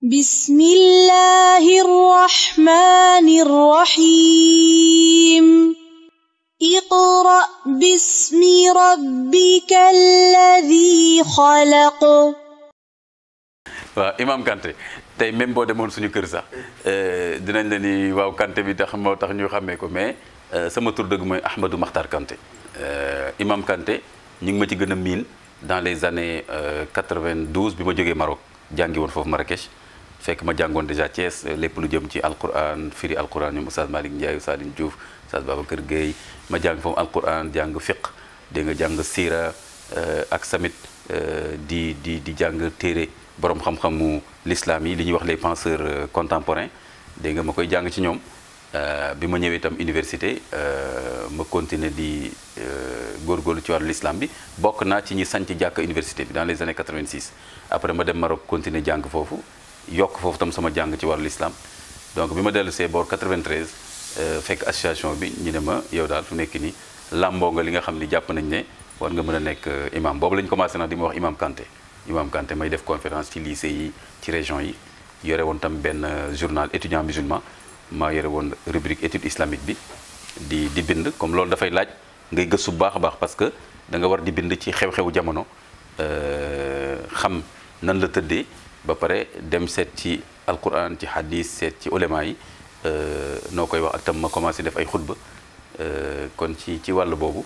بسم الله الرحمن الرحيم اقرأ باسم ربك الذي خلق. waaw Imam Kanté tey même boo demoon suñu kër sax dinañ la ni waaw Kanté bi tax moo tax ñu xàmmee ko mais sama tur dëgg mooy Ahmadou Makhtar Kanté Imam Kanté ñu ngi ma ci gën a miin dans les années 92 bi ma jógee Maroc jàngi woon foofu Marrakech fekk ma jàngoon déjà Thiès lépp lu jëm ci alquran firi alquran ñoom Oustaz Malick Ndiaye Oustaz Diouf Oustaz Babacar Gueye ma jàng foofu alquran jàng fiqh dégg nga jàng siira ak samit di jàng téere borom xam-xamu l'islam yi li ñuy wax les penseurs contemporains dégg nga ma koy jàng ci ñoom bi ma ñëwee itam université ma continuer di góorgóorlu ci wàllu l'islam bi bokk naa ci ñi sanc jàkk université bi dans les années 86 après ma dem Maroc continuer jàng foofu yokk foofu tam sama jàng ci wàllu l'islam donc bi ma dellu see boor 93 fekk association bi ñu ne ma yow daal fu nekk nii làmboo nga li nga xam ni jàpp nañ ne war nga mën a nekk imam boobu la ñu commencé nag di ma wax Imam Kanté may def conférence ci lycée yi ci région yi yore woon tam benn journal étudiant musulman maa yore woon rubrique étude islamique bi di bind comme loolu dafay laaj ngay gëstu bu baax a baax parce que da nga war di bind ci xew-xewu jamono xam nan la tëddee ba pare dem seet ci alquran ci hadis seet ci ulema yi noo koy wax ak tam ma commencé def ay xutba kon ci wàll boobu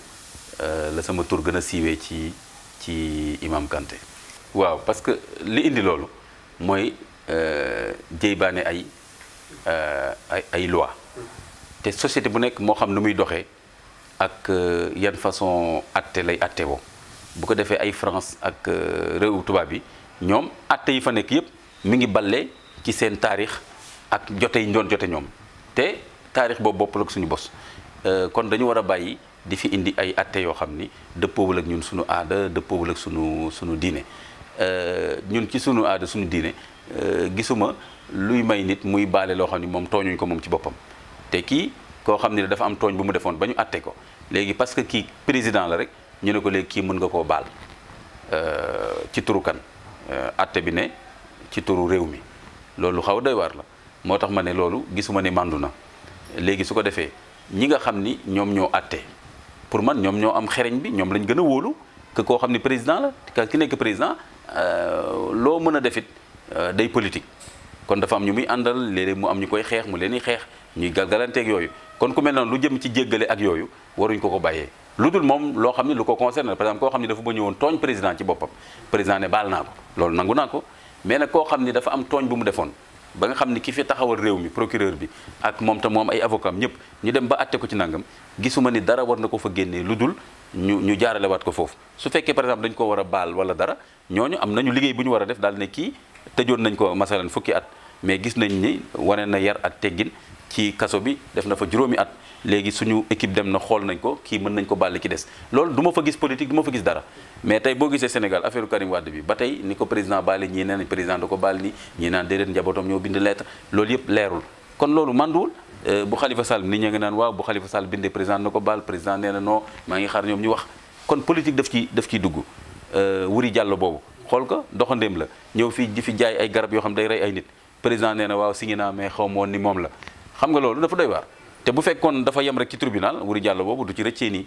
la sama tur gën a siiwee ci Imam Kanté waaw parce que li indi loolu mooy jéybaane ay loi te société bu nekk moo xam nu muy doxee ak yan façon atte lay atte woo bu ko defee ay France ak réewu tubaab yi ñoom atte yi fa nekk yépp mi ngi balle ci seen taarix ak jote yi ñu doon jote ñoom te taarix boobu boppul ak suñu bos kon dañu war a bàyyi di fi indi ay atte yoo xam ni dëppoowul ak ñun suñu aada dëppoowul ak suñu diine ñun ci sunu aada suñu diine gisuma luy may nit muy baale loo xam ni moom tooñuñ ko moom ci boppam te kii koo xam ni dafa am tooñ bu mu defoon ba ñu atte ko léegi parce que kii président la rek ñu ne ko léegi kii mën nga koo baal ci turu kan atte bi ne ci turu réew mi loolu xaw doy waar la moo tax ma ne loolu gisuma ne màndu na léegi su ko defee ñi nga xam ni ñoom ñoo atte pour man ñoom ñoo am xereñ bi ñoom lañ gën a wóolu que koo xam ni président la ki nekk président loo mën a defit day politique kon dafa am ñu muy àndal léeg-léeg mu am ñu koy xeex mu leen di xeex ñuy galgalanteeg yooyu kon ku mel noonu lu jëm ci jéggale ak yooyu waruñ ko bàyyee lu dul moom loo xam ne lu ko concerne par exemple koo xam ne dafa ba ñëwoon tooñ président ci boppam président ne baal naa ko loolu nangu naa ko mais nag koo xam ni dafa am tooñ bu mu defoon ba nga xam ni ki fi taxawal réew mi procureur bi ak moom tam moom ay avocat am ñëpp ñu dem ba atte ko ci nangam gisuma ni dara war na ko fa génnee lu dul ñu jaarale waat ko foofu su fekkee par exemple dañ ko war a baal wala dara ñooñu am nañu liggéey bu ñu war a def daal ne kii tëjoon nañ ko masalan fukki at mais gis nañ ni wane na yar ak teggin ci kaso bi def na fa juróomi at léegi suñu équipe dem na xool nañ ko kii mën nañ ko baal ki des loolu du ma fa gis politique du ma fa gis dara mais tey boo gisee Sénégal affaire Karim Wade bi ba tey ni ko président baale ñii nee nañ président da ko baal ni ñii naan déedéet njabootam ñoo bind lettre loolu yëpp leerul kon loolu manduwul bu Khalifa Sall nit ñi nga naan waaw bu Khalifa Sall bindee président na ko baal président nee na non maa ngi xaar ñoom ñu wax kon politique daf ciy dugg Wuri Diallo boobu xool ko doxandéem la ñëw fii di fi jaay ay garab yoo xam day rey ay nit président nee na waaw signé naa mais xaw ma woon ni moom la xam nga loolu dafa doy waar te bu fekkoon dafa yem rek ci tribunal Wuri Diallo boobu du ci rëccee nii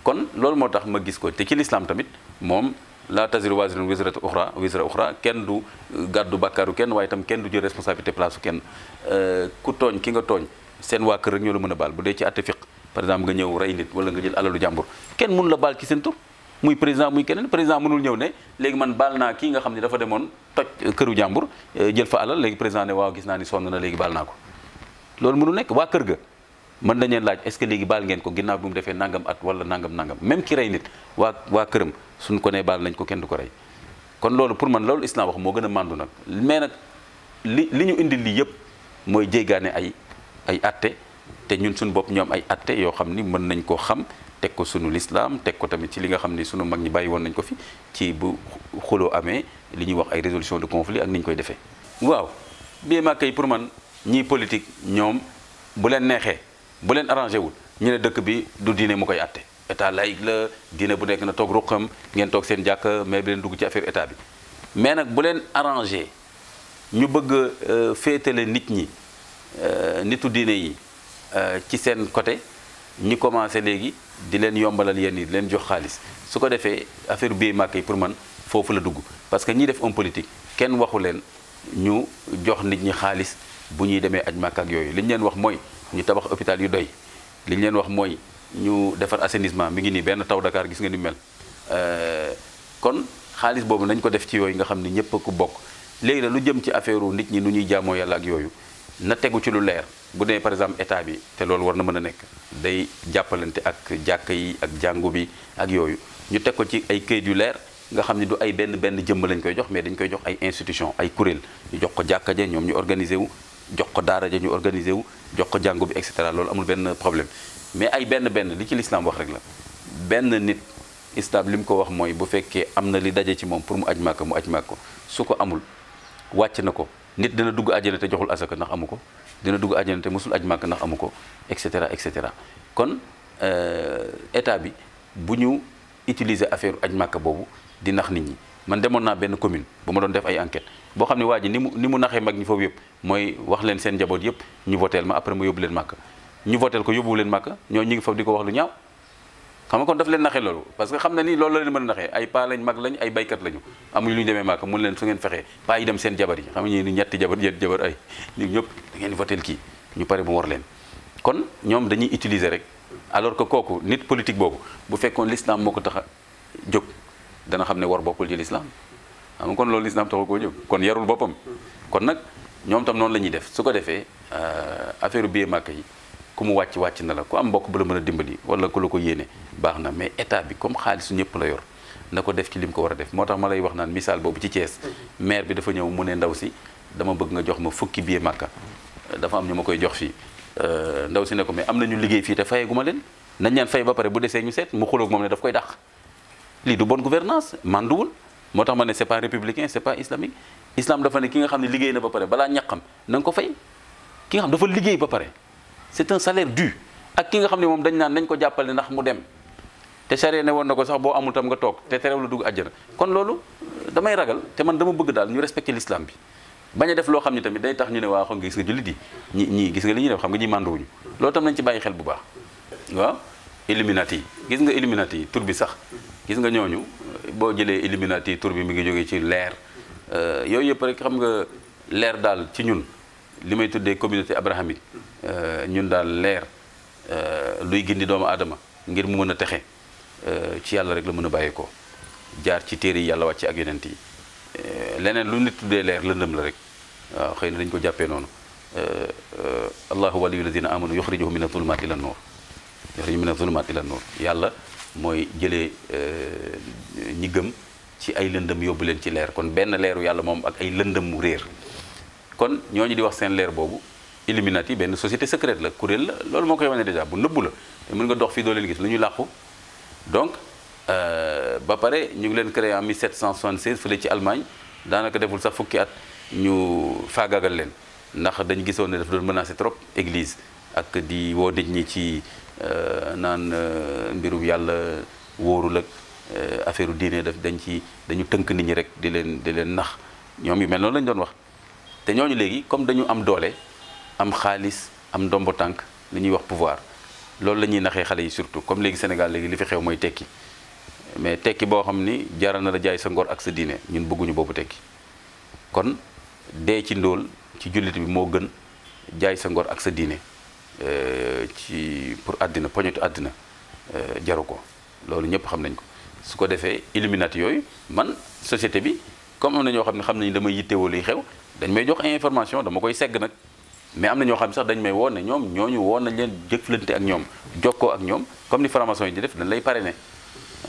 kon loolu moo tax ma gis ko te ci l'islam tamit moom la taziru waziratun wizra ukhra kenn du gàddu bàkkaaru kenn waaye itam kenn du jël responsabilité place kenn ku tooñ ki nga tooñ seen waa kër rek ñoo la mën a baal bu dee ci atte fiq par exemple nga ñëw rey nit wala nga jël alalu jàmbur kenn mun la baal ci seen tur muy président muy keneen président mënul ñëw ne léegi man baal naa kii nga xam ne dafa demoon toj këru jàmbur jël fa alal léegi président ne waaw gis naa ni sonn na léegi baal naa ko loolu mënul nekk waa kër ga mën nañ leen laaj est-ce que léegi baal ngeen ko ginnaaw bi mu defee nangam at wala nangam même ki rey nit waa këram suñ ko nee baal nañ ko kenn du ko rey kon loolu pour man loolu islam wax moo gën a màndu nag mais nag li ñu indi lii yëpp mooy jéggaane ay atte te ñun suñu bopp ñoom ay atte yoo xam ni mën nañ koo xam teg ko sunu l'islam teg ko tamit ci li nga xam ni sunu mag ñi bàyyi woon nañ ko fi ci bu xuloo amee li ñuy wax ay résolution de conflit ak ni ñu koy defee waaw bii màkk yi pour man ñii politique ñoom bu leen neexee bu leen arrangé wul ñu ne dëkk bi du diine mu koy atte état laïque la diine bu nekk na toog ruqam ngeen toog seen jàkk mais bi leen dugg ci affaire état bi mais nag bu leen arrangé ñu bëgg féetale nit ñi nitu diine yi ci seen côté ñi commencé léegi di leen yombalal yenn yi di leen jox xaalis su ko defee affaire bii màkk yi pour man foofu la dugg parce que ñi def homme politique kenn waxu leen ñu jox nit ñi xaalis bu ñuy demee aj màkk ak yooyu li ñu leen wax mooy ñu tabax hôpital yu doy li ñu leen wax mooy ñu defar assainissement mi ngi nii benn taw Dakar gis nga ni mel kon xaalis boobu nañ ko def ci yooyu nga xam ne ñëpp a ko bokk léegi la lu jëm ci affaire nit ñi nu ñuy jaamoo yàlla ak yooyu na tegu ci lu leer bu dee par exemple état bi te loolu war na mën a nekk day jàppalante ak jàkka yi ak jàngu bi ak yooyu ñu teg ko ci ay këyit yu leer nga xam ne du ay benn jëmm lañ koy jox mais dañ koy jox ay institution ay kuréel ñu jox ko jàkka ja ñoom ñu organiser wu jox ko daara ja ñu organiser wu jox ko jàngu bi et cetera loolu amul benn problème mais ay benn li ci l'islam wax rek la benn nit islam li mu ko wax mooy bu fekkee am na li daje ci moom pour mu aj màkka ko su ko amul wàcc na ko nit dina dugg àjjana te joxul asaka ndax amu ko dina dugg àjjana te mosul aj màkk ndax amu ko et cetera et cetera kon état bi bu ñu utiliser affaire aj màkk boobu di nax nit ñi man demoon naa benn commune bu ma doon def ay enquête boo xam ne waa ji ni mu naxee mag ñi foofu yëpp mooy wax leen seen njaboot yëpp ñu voteel ma après ma yóbbu leen màkk ñu voteel ko yóbbuwu leen màkk ñoo ñu ngi foofu di ko wax lu ñaaw xam nga kon daf leen naxee loolu parce que xam na ni loolu la leen mën a naxee ay paa lañ mag lañ ay baykat lañu amuñu lu ñu demee màkk mun leen su ngeen fexee paa yi dem seen jabar yi xam nga ni ñetti jabar ay ñu ñëpp da ngeen voteel kii ñu pare mu war leen kon ñoom dañuy utiliser rek alors que kooku nit politique boobu bu fekkoon l'islam moo ko tax a jóg dana xam ne war bokkul ci l'islam xam nga kon loolu l'islam taxu koo jóg kon yarul boppam kon nag ñoom tam noonu la ñuy def su ko defee affaire billet màkk yi ku mu wàcc na la ku am mbokk bu la mën a dimbali wala ku la ko yéene baax na mais état bi comme xaalisu ñëpp la yor na ko def ci lim ko war a def moo tax ma lay wax naan misaal boobu ci Thiès maire bi dafa ñëw mu ne ndaw si dama bëgg nga jox ma fukki billet màkka dafa am ñu ma koy jox fii ndaw si ne ko mais am nañu liggéey fii te fayeegu ma leen nañ leen fay ba pare bu desee ñu seet mu xuloog moom ne daf koy dàq lii du bonne gouvernance manduwul moo tax ma ne c'est pas républicain c'est pas islamique islam dafa ne ki nga xam ne liggéey na ba pare balaa ñaqam na nga ko fay ki nga xam dafa liggéey ba pare c'est un salaire dû ak ki nga xam ne moom dañ naan nañ ko jàppale ndax mu dem te charia ne woon na ko sax boo amul tam nga toog te terew la dugg àjjana kon loolu damay ragal te man dama bëgg daal ñu respecter l'islam bi bañ a def loo xam ne tamit day tax ñu ne waa xam nga gis nga jullit yi ñii gis nga li ñuy def xam nga ñi mànduwuñu loolu tam nañ ci bàyyi xel bu baax waaw Illuminati yi gis nga Illuminati yi tur bi sax gis nga ñooñu boo jëlee Illuminati tur bi mi ngi jógee ci leer yooyu yëpp rek xam nga leer daal ci ñun li may tuddee communauté abrahamique ñun daal leer luy gindi doomu aadama ngir mu mën a texe ci yàlla rek la mën a bàyyeekoo jaar ci téere yi yàlla wàcce ak yonent yi leneen lu nit tuddee leer lëndëm la rek waaw xëy na dañu ko jàppee noonu allahu waliyyu lazina amanu yuxrijuhum mina zulumaati ila nuur yàlla mooy jëlee ñi gëm ci ay lëndëm yóbbu leen ci leer kon benn leeru yàlla moom ak ay lëndëm mu réer kon ñooñu di wax seen leer boobu Illuminati benn société secrète la kuréel la loolu moo koy wane déjà bu nëbbu la te mën nga dox fii doo leen gis lu ñu làqu donc ba pare ñu ngi leen créé en 1776 fële ci Allemagne daanaka deful sax fukki at ñu faagagal leen ndax dañu gisoon ne dafa doon menacé trop église ak di woo nit ñi ci naan mbirum yàlla wóorul ak affaire diine dañu tënk nit ñi rek di leen nax ñoom yu mel noonu lañu doon wax te ñooñu léegi comme dañu am doole am xaalis am ndombo tànk li ñuy wax pouvoir loolu la ñuy naxee xale yi surtout comme léegi Sénégal léegi li fi xew mooy tekki mais tekki boo xam ni jaral na la jaay sa ngor ak sa diine ñun bëgguñu boobu tekki kon dee ci ndóol ci jullit bi moo gën jaay sa ngor ak sa diine ci pour àddina poñetu àddina jaru ko loolu ñëpp xam nañ ko su ko defee Illuminati yooyu man société bi comme am na ñoo xam ne xam nañu damay yittewoo liy xew dañ may jox information dama koy segg nag mais am na ñoo xam ne sax dañ may woon ne ñoom ñooñu woon nañ leen jëflante ak ñoom jokkoo ak ñoom comme ni franc-maçon yi di def dañ lay parrainé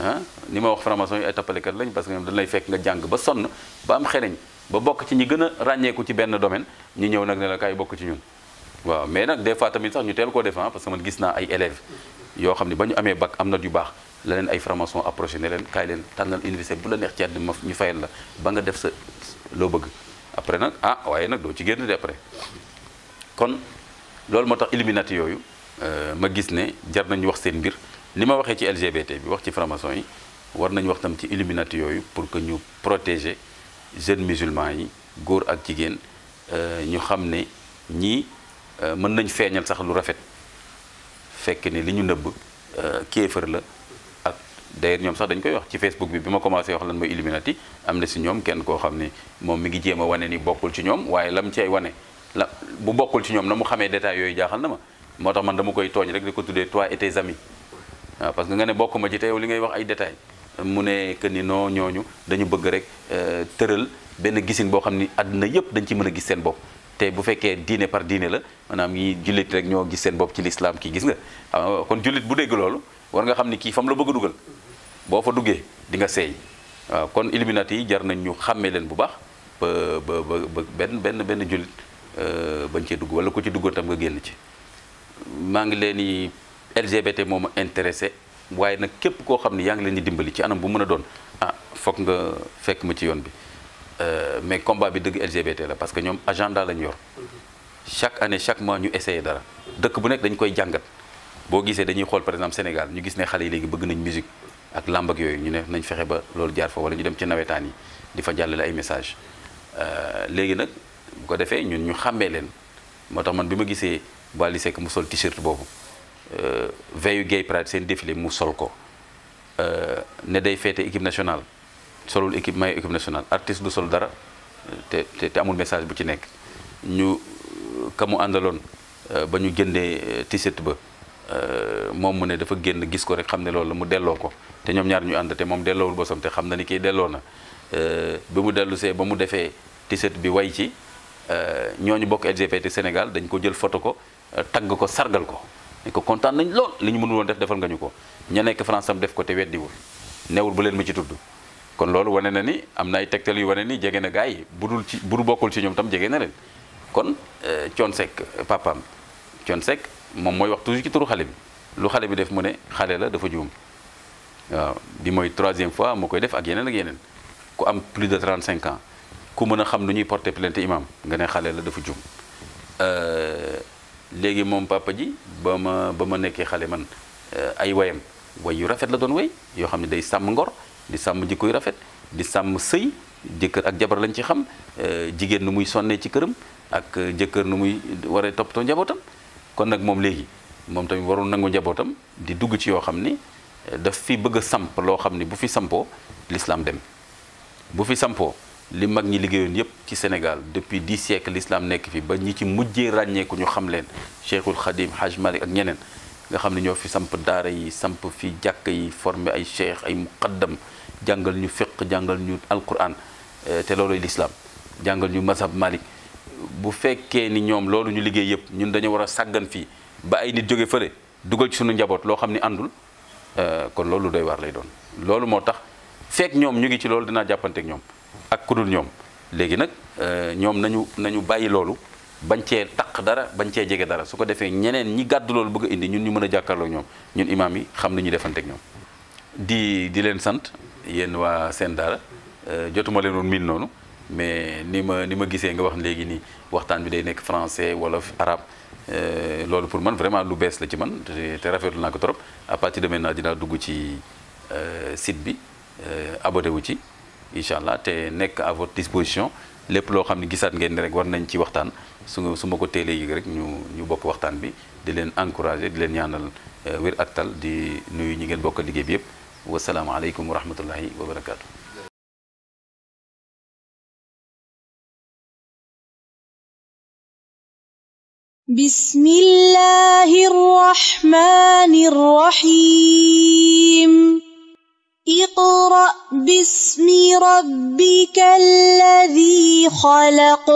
ah ni ma wax franc-maçon yi ay tappalekat lañ parce que ñoom dañ lay fekk nga jàng ba sonn ba am xereñ ba bokk ci ñi gën a ràññeeku ci benn domaine ñu ñëw nag ne la kaay bokk ci ñun waaw mais nag des fois tamit sax ñu teel koo def parce que man gis naa ay élèves yoo xam ne ba ñu amee bac am note yu baax la leen ay franc-maçon approché ne leen kaay leen tànnal université bu la neex ci àddina ñu fayal la ba nga def sa loo bëgg après nag waaye nag doo ci génn de après kon loolu moo tax Illuminati yooyu ma gis ne jar nañu wax seen mbir ni ma waxee ci LGBT bi wax ci franc-maçon yi war nañu wax tam ci Illuminati yooyu pour que ñu protéger jeunes musulmans yi góor ak jigéen ñu xam ne ñii mën nañ feeñal sax lu rafet fekk ne li ñu nëbb kéefër la. ak d'ailleurs ñoom sax dañ koy wax ci Facebook bi ma commencé wax lan mooy Illuminati am na si ñoom kenn koo xam ne moom mi ngi jéem a wane ni bokkul ci ñoom waaye lam ci ay wane la bu bokkul ci ñoom na mu xamee détails yooyu jaaxal na ma moo tax man dama koy tooñ rek di ko tuddee toi et tes amis waaw parce que nga ne bokk ma ci te yow li ngay wax ay détails mu ne que ni non ñooñu dañu bëgg rek tëral benn gisin boo xam ni àdduna yëpp dañ ci mën a gis seen bopp te bu fekkee diine par diine la maanaam ñi jullit rek ñoo gis seen bopp ci l'islam kii gis nga kon jullit bu dégg loolu war nga xam ni kii fam la bëgg a dugal boo fa duggee di nga seey waaw kon Illuminati yi jar nañ ñu xàmmee leen bu baax ba benn jullit bañ cee dugg wala ku ci duggoon tam nga génn ci maa ngi leen di LGBT moo ma intéressé waaye nag képp koo xam ne yaa ngi leen di dimbali ci anam bu mën a doon foog nga fekk ma ci yoon bi mais combat bi dëgg LGBT la parce que ñoom agenda lañ yor chaque année chaque mois ñu essayé dara dëkk bu nekk dañ koy jàngat boo gisee dañuy xool par exemple Sénégal ñu gis ne xale yi léegi bëgg nañ musique ak làmb ak yooyu ñu ne nañ fexe ba loolu jaar fa wala ñu dem ci nawetaan yi di fa jàllale ay message léegi nag bu ko defee ñun ñu xàmmee leen moo tax man bi ma gisee Wally Seck mu sol t-shirt boobu veillu Gay Pride seen défilé mu sol ko ne day féete équipe nationale solul maillot équipe nationale artiste du sol dara te amul message bu ci nekk ñu ka mu àndaloon ba ñu jëndee t-shirt ba moom mu ne dafa génn gis ko rek xam ne loolu la mu delloo ko te ñoom ñaar ñu ànd te moom delloowul bosam te xam na ni kii delloo na ba mu dellu see ba mu defee t-shirt bi way ci ñooñu bokk LGBT Sénégal dañ ko jël photo ko tagg ko sargal ko ne ko kontaan nañ lool li ñu mënul woon def defal nga ñu ko ña nekk France am def ko te weddiwul newul bu leen ma ci tudd kon loolu wane na ni am na ay tegtal yu wane ni jege na gars yi bu dul bokkul ci ñoom tam jege na leen kon Thione Seck papaam Thione Seck moom mooy wax toujours ci turu xale bi lu xale bi def mu ne xale la dafa juum waaw bi mooy 3e fois moo koy def ak yeneen ak yeneen ku am plus de 35 ans ku mën a xam nu ñuy porter plainte imam nga ne xale la dafa juum léegi moom papa ji ba ma nekkee xale man ay wayam way yu rafet la doon way yoo xam ne day sàmm ngor di sàmm jikko yu rafet di sàmm sëy jëkkër ak jabar lañ ci xam jigéen nu muy sonnee ci këram ak jëkkër nu muy waree toppatoo njabootam kon nag moom léegi moom tamit warul nangu njabootam di dugg ci yoo xam ni daf fi bëgg a samp loo xam ni bu fi sampoo l'islam dem bu fi sampoo li mag ñi liggéeyoon yépp ci Sénégal depuis 10 siècles l'islam nekk fi ba ñi ci mujjee ràññeeku ñu xam leen Cheikhul Khadim Haj Malik ak ñeneen nga xam ne ñoo fi samp daara yi samp fi jàkk yi formé ay cheikh ay muqaddam jàngal ñu fiqh jàngal ñu alquran te looluy l'islam jàngal ñu mazhab Malik bu fekkee ni ñoom loolu ñu liggéey yépp ñun dañoo war a sàggan fii ba ay nit jóge fële dugal ci suñu njaboot loo xam ni àndul kon loolu doy waar lay doon loolu moo tax fekk ñoom ñu ngi ci loolu dinaa jàppanteek ñoom ak ku dul ñoom léegi nag ñoom nañu bàyyi loolu bañ cee taq dara bañ cee jege dara su ko defee ñeneen ñi gàddu loolu bëgg a indi ñun ñu mën a jàkkaarloo ñoom ñun imaam yi xam nañu defanteek ñoom di leen sant yéen waa seen daara jotuma leen woon miin noonu mais ni ma gisee nga wax léegi nii waxtaan bi day nekk français wolof arabe loolu pour man vraiment lu bees la ci man te rafetlu naa ko trop à partir de maintenant dinaa dugg ci site bi abonné wu ci incha allah te nekk à votre disposition lépp loo xam ne gisaat ngeen ni rek war nañ ci waxtaan su ma ko teelee yëg rek ñu bokk waxtaan bi di leen encourager di leen ñaanal wér ak tal di nuyu ñi ngeen bokk liggéey bi yëpp wasalaamaaleykum wa rahmatullahi wa barakaatu. بسم الله الرحمن الرحيم اقرأ باسم ربك الذي خلق